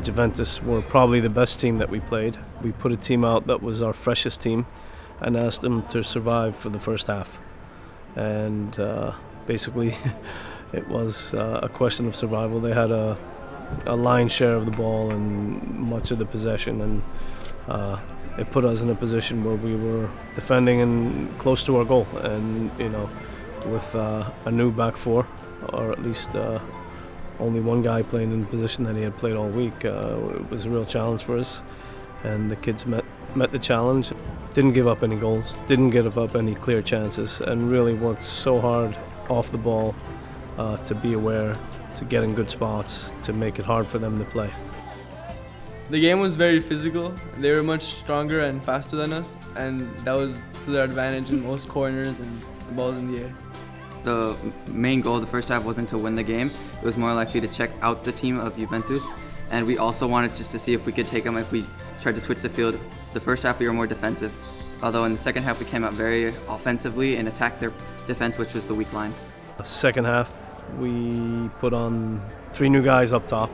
Juventus were probably the best team that we played. We put a team out that was our freshest team and asked them to survive for the first half. And basically it was a question of survival. They had a lion's share of the ball and much of the possession, and it put us in a position where we were defending and close to our goal. And with a new back four, or at least only one guy playing in the position that he had played all week, it was a real challenge for us. And the kids met the challenge, didn't give up any goals, didn't give up any clear chances, and really worked so hard off the ball to be aware, to get in good spots, to make it hard for them to play. The game was very physical. They were much stronger and faster than us, and that was to their advantage in most corners and the balls in the air. The main goal of the first half wasn't to win the game. It was more likely to check out the team of Juventus, and we also wanted just to see if we could take them if we tried to switch the field. The first half we were more defensive, although in the second half we came out very offensively and attacked their defense, which was the weak line. The second half we put on 3 new guys up top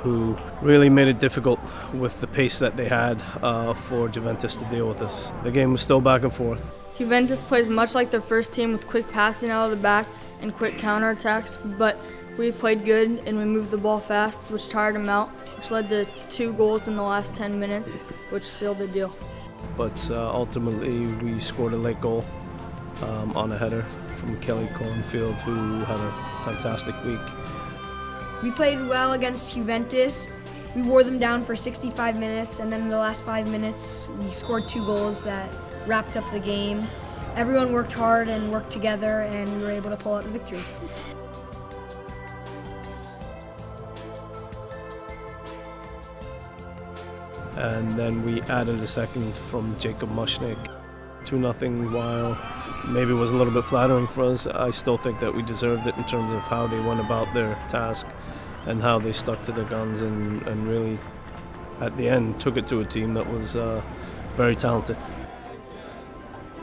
who really made it difficult with the pace that they had for Juventus to deal with us. The game was still back and forth. Juventus plays much like their first team with quick passing out of the back and quick counterattacks, but we played good and we moved the ball fast, which tired them out, which led to 2 goals in the last 10 minutes, which sealed the deal. But ultimately we scored a late goal on a header from Kelly Cornfield, who had a fantastic week. We played well against Juventus. We wore them down for 65 minutes, and then in the last 5 minutes we scored 2 goals that wrapped up the game. Everyone worked hard and worked together, and we were able to pull out the victory. And then we added a second from Jacob Mushnick. 2-0, while maybe it was a little bit flattering for us, I still think that we deserved it in terms of how they went about their task and how they stuck to their guns and really, at the end, took it to a team that was very talented.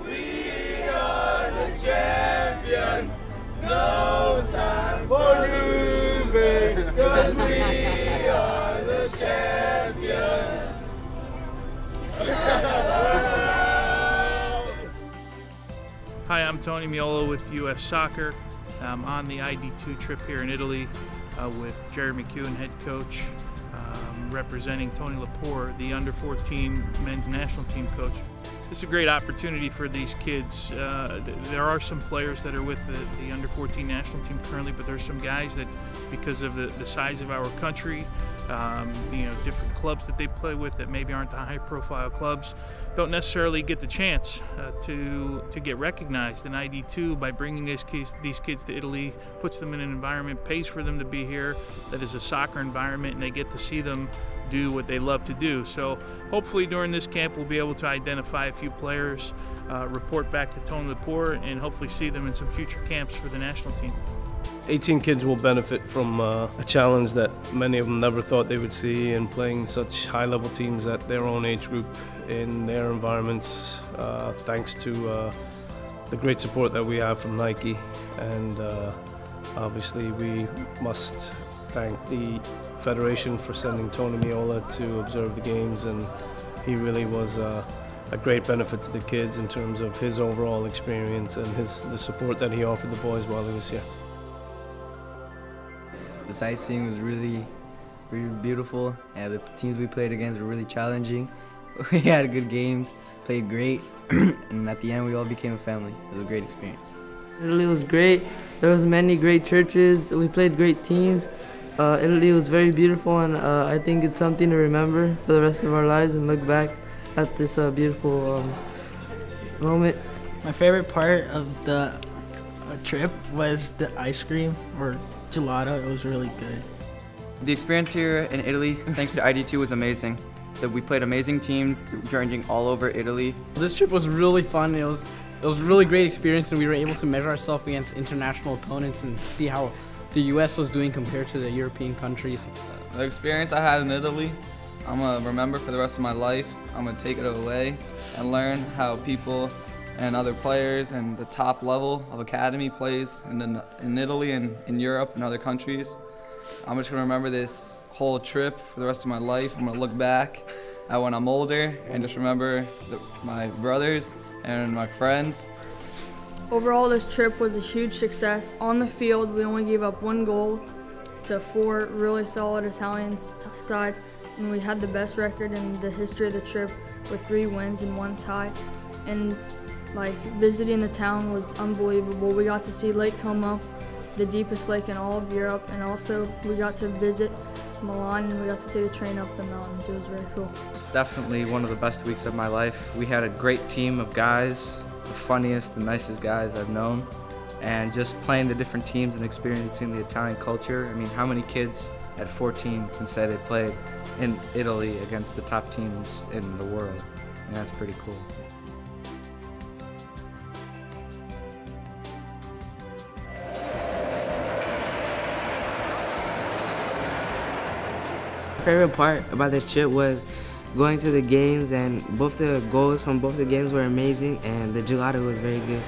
We are the champions, no time for losing, 'cause we are the champions. Hi, I'm Tony Miolo with US Soccer. I'm on the id2 trip here in Italy with Jerry McEwen, head coach, representing Tony Laporte, the under-14 men's national team coach. This is a great opportunity for these kids. There are some players that are with the under-14 national team currently, but there's some guys that, because of the size of our country, different clubs that they play with that maybe aren't the high-profile clubs, don't necessarily get the chance to get recognized. And id2, by bringing these kids to Italy, puts them in an environment, pays for them to be here, that is a soccer environment, and they get to see them do what they love to do. So hopefully during this camp we'll be able to identify a few players, report back to Tony Laporte, and hopefully see them in some future camps for the national team. 18 kids will benefit from a challenge that many of them never thought they would see, and playing such high-level teams at their own age group in their environments, thanks to the great support that we have from Nike. And obviously we must thank the Federation for sending Tony Miola to observe the games, and he really was a great benefit to the kids in terms of his overall experience and the support that he offered the boys while he was here. The sightseeing was really beautiful, and the teams we played against were really challenging. We had good games, played great, and at the end we all became a family. It was a great experience. Italy was great. There was many great churches. We played great teams. Italy was very beautiful, and I think it's something to remember for the rest of our lives and look back at this beautiful moment. My favorite part of the trip was the ice cream or gelato. It was really good. The experience here in Italy, thanks to id2, was amazing. We played amazing teams, journeying all over Italy. This trip was really fun. It was a really great experience, and we were able to measure ourselves against international opponents and see how the U.S. was doing compared to the European countries. The experience I had in Italy, I'm going to remember for the rest of my life. I'm going to take it away and learn how people and other players and the top level of academy plays in Italy and in Europe and other countries. I'm just going to remember this whole trip for the rest of my life. I'm gonna look back at when I'm older and just remember my brothers and my friends. Overall, this trip was a huge success. On the field, we only gave up 1 goal to 4 really solid Italian sides, and we had the best record in the history of the trip with 3 wins and 1 tie. And like visiting the town was unbelievable. We got to see Lake Como, the deepest lake in all of Europe, and also we got to visit Milan and we got to take a train up the mountains. It was very cool. It's definitely one of the best weeks of my life. We had a great team of guys, the funniest, the nicest guys I've known, and just playing the different teams and experiencing the Italian culture. I mean, how many kids at 14 can say they played in Italy against the top teams in the world? And that's pretty cool. My favorite part about this trip was going to the games, and both the goals from both the games were amazing, and the gelato was very good.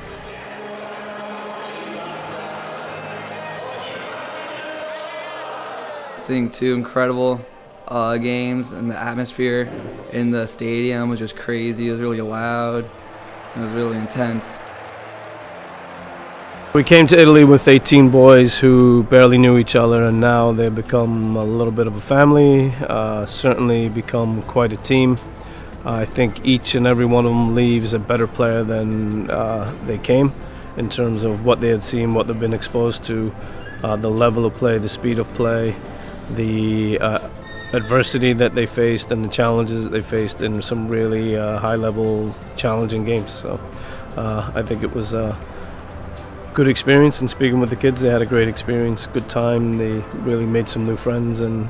Seeing 2 incredible games, and the atmosphere in the stadium was just crazy. It was really loud. It was really intense. We came to Italy with 18 boys who barely knew each other, and now they've become a little bit of a family, certainly become quite a team. I think each and every one of them leaves a better player than they came, in terms of what they had seen, what they've been exposed to, the level of play, the speed of play, the adversity that they faced, and the challenges that they faced in some really high-level, challenging games. So I think it was good experience, and speaking with the kids, they had a great experience, good time. They really made some new friends, and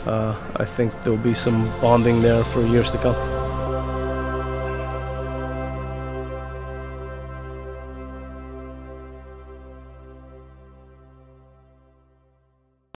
I think there'll be some bonding there for years to come.